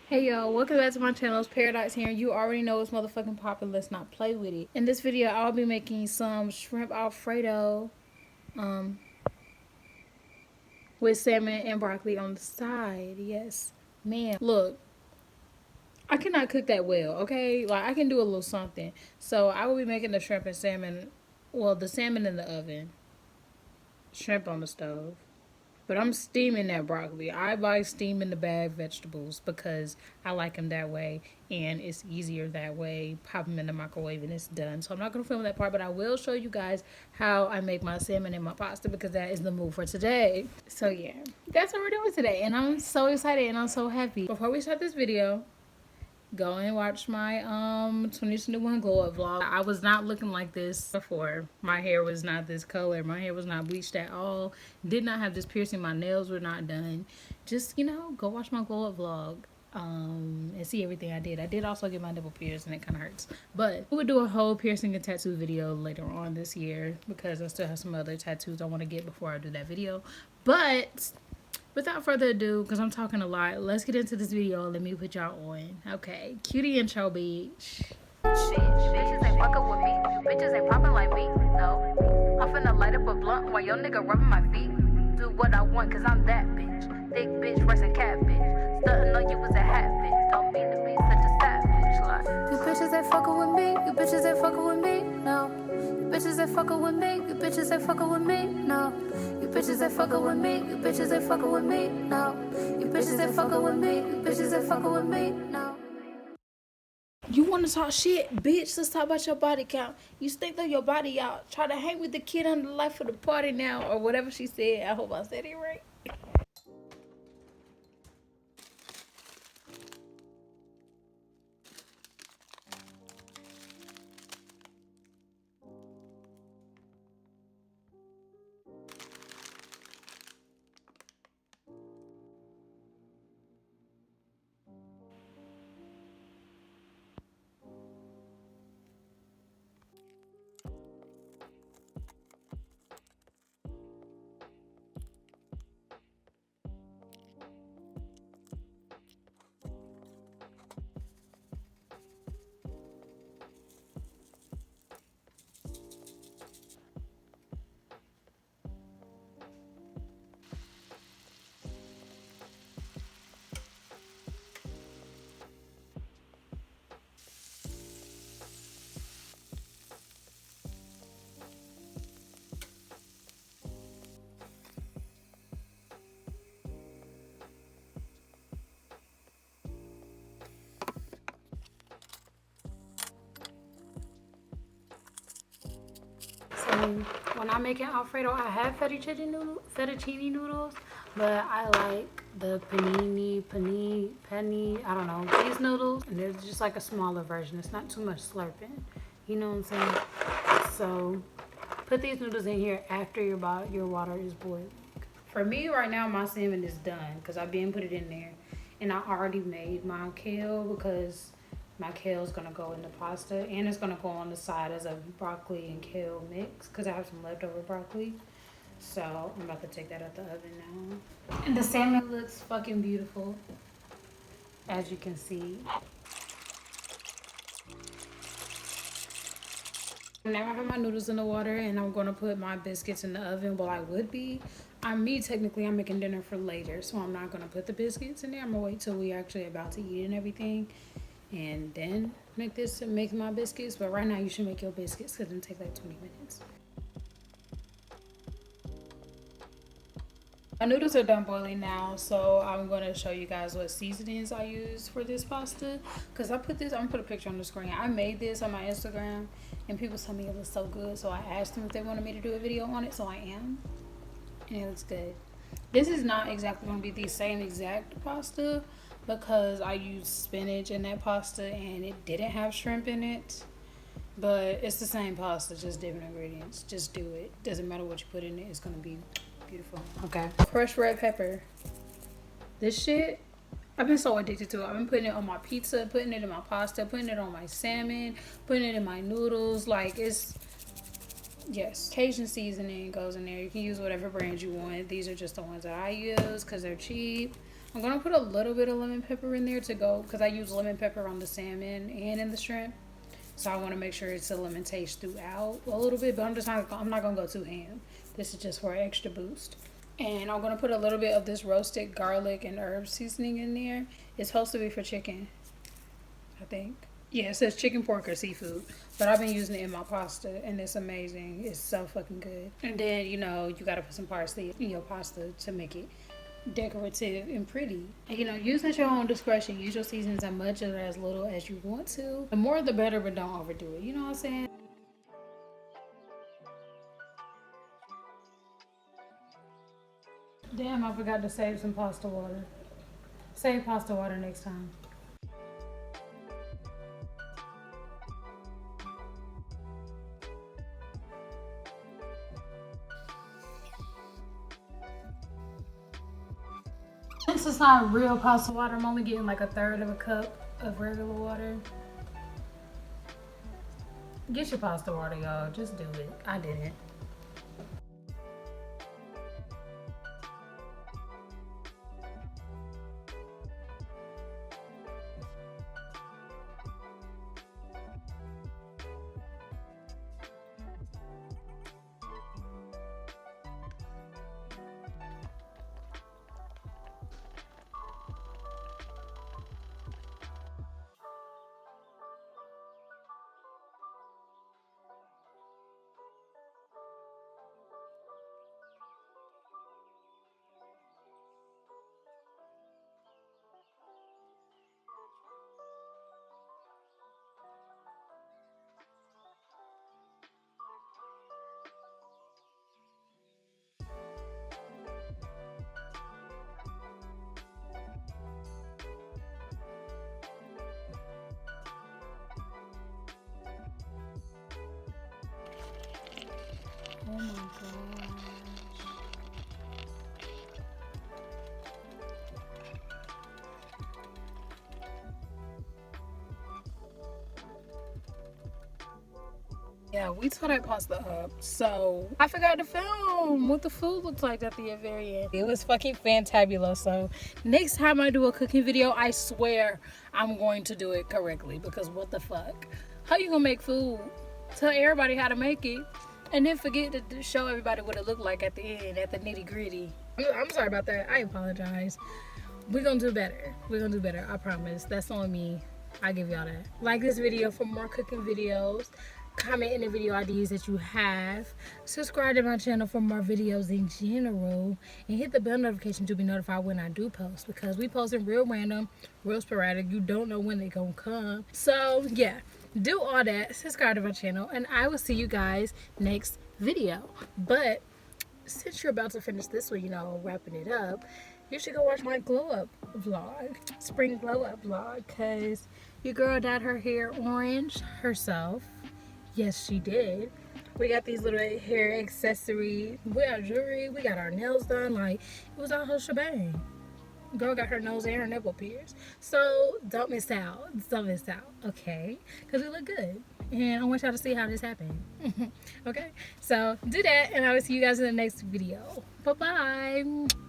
Hey y'all, welcome back to my channel. It's Paradise here. You already know it's motherfucking poppin'. Let's not play with it. In this video, I'll be making some shrimp Alfredo with salmon and broccoli on the side. Yes, man. Look, I cannot cook that well, okay? Like, I can do a little something. So, I will be making the shrimp and salmon, well, the salmon in the oven, shrimp on the stove. But I'm steaming that broccoli. I buy steaming the bag vegetables because I like them that way. And it's easier that way. Pop them in the microwave and it's done. So I'm not going to film that part. But I will show you guys how I make my salmon and my pasta. Because that is the move for today. So yeah. That's what we're doing today. And I'm so excited and I'm so happy. Before we start this video, go and watch my 2021 glow up vlog. I was not looking like this before. My hair was not this color. My hair was not bleached at all. Did not have this piercing. My nails were not done. Just, go watch my glow up vlog and see everything I did. I did also get my nipple pierced and it kind of hurts. But we would do a whole piercing and tattoo video later on this year because I still have some other tattoos I want to get before I do that video. But without further ado, because I'm talking a lot, let's get into this video. Let me put y'all on. Okay, cutie intro, bitch. Shit, bitches ain't fucking with me. Bitches ain't popping like me. No, I'm finna light up a blunt while your nigga rubbing my feet. Do what I want, cause I'm that bitch. Thick bitch, racing cat bitch. Stuntin' on you was a hat bitch. Don't mean to be such a savage. Like, you bitches ain't fucking with me. You bitches ain't fucking with me. No, you bitches ain't fucking with me. You bitches ain't fucking with me. No, you bitches ain't fucking with me. You bitches ain't fucking with me. No, you bitches ain't fucking with me. You bitches ain't fucking with me. No. You want to talk shit, bitch? Let's talk about your body count. You stink of your body out. Try to hang with the kid on the life of the party now, or whatever she said. I hope I said it right. So when I'm making Alfredo, I have fettuccine noodles, but I like the penne, I don't know, these noodles. And they're just like a smaller version. It's not too much slurping. You know what I'm saying? So put these noodles in here after your water is boiling. For me right now, my salmon is done because I've been put it in there. And I already made my kale because my kale is going to go in the pasta and it's going to go on the side as a broccoli and kale mix because I have some leftover broccoli. So I'm about to take that out the oven now. And the salmon looks fucking beautiful, as you can see. Now I have my noodles in the water and I'm going to put my biscuits in the oven. Well, I would be. I'm making dinner for later, so I'm not going to put the biscuits in there. I'm going to wait till we actually about to eat and everything. And then make my biscuits. But right now you should make your biscuits because it'll take like 20 minutes. My noodles are done boiling now, so I'm going to show you guys what seasonings I use for this pasta. Because I'm going to put a picture on the screen. I made this on my Instagram and people told me it was so good. So I asked them if they wanted me to do a video on it, so I am. And it looks good. This is not exactly going to be the same exact pasta because I used spinach in that pasta and it didn't have shrimp in it. But it's the same pasta, just different ingredients. Just do it. Doesn't matter what you put in it. It's going to be beautiful. Okay. Crushed red pepper. This shit, I've been so addicted to it. I've been putting it on my pizza, putting it in my pasta, putting it on my salmon, putting it in my noodles. Like, it's... Yes, Cajun seasoning goes in there. You can use whatever brand you want. These are just the ones that I use because they're cheap. I'm gonna put a little bit of lemon pepper in there to go, because I use lemon pepper on the salmon and in the shrimp. So I want to make sure it's a lemon taste throughout a little bit, but I'm not gonna go too ham. This is just for an extra boost. And I'm gonna put a little bit of this roasted garlic and herb seasoning in there. It's supposed to be for chicken, I think. Yeah, it says chicken, pork, or seafood. But I've been using it in my pasta, and it's amazing. It's so fucking good. And then, you know, you gotta put some parsley in your pasta to make it decorative and pretty. And, you know, use at your own discretion. Use your seasons as much or as little as you want to. The more the better, but don't overdo it. You know what I'm saying? Damn, I forgot to save some pasta water. Save pasta water next time. Since it's not real pasta water, I'm only getting like a third of a cup of regular water. Get your pasta water, y'all. Just do it. I didn't. Oh my gosh. Yeah, we tore that pasta up. So I forgot to film what the food looks like at the very end. It was fucking fantabulous. So next time I do a cooking video, I swear I'm going to do it correctly, because what the fuck? How you gonna make food? Tell everybody how to make it, and then forget to show everybody what it looked like at the end, at the nitty gritty. I'm sorry about that. I apologize. We're gonna do better. We're gonna do better. I promise. That's on me. I give y'all that. Like this video for more cooking videos. Comment in the video ideas that you have. Subscribe to my channel for more videos in general. And hit the bell notification to be notified when I do post. Because we posting real random, real sporadic. You don't know when they gonna come. So yeah, do all that. Subscribe to my channel. And I will see you guys next video. But since you're about to finish this one, you know, wrapping it up, you should go watch my glow up vlog. Spring glow up vlog. Because your girl dyed her hair orange herself. Yes, she did. We got these little hair accessories. We got jewelry. We got our nails done. Like, it was all her shebang. Girl got her nose and her nipple pierced. So, don't miss out. Don't miss out, okay? Because we look good. And I want y'all to see how this happened. Okay? So, do that. And I will see you guys in the next video. Bye-bye.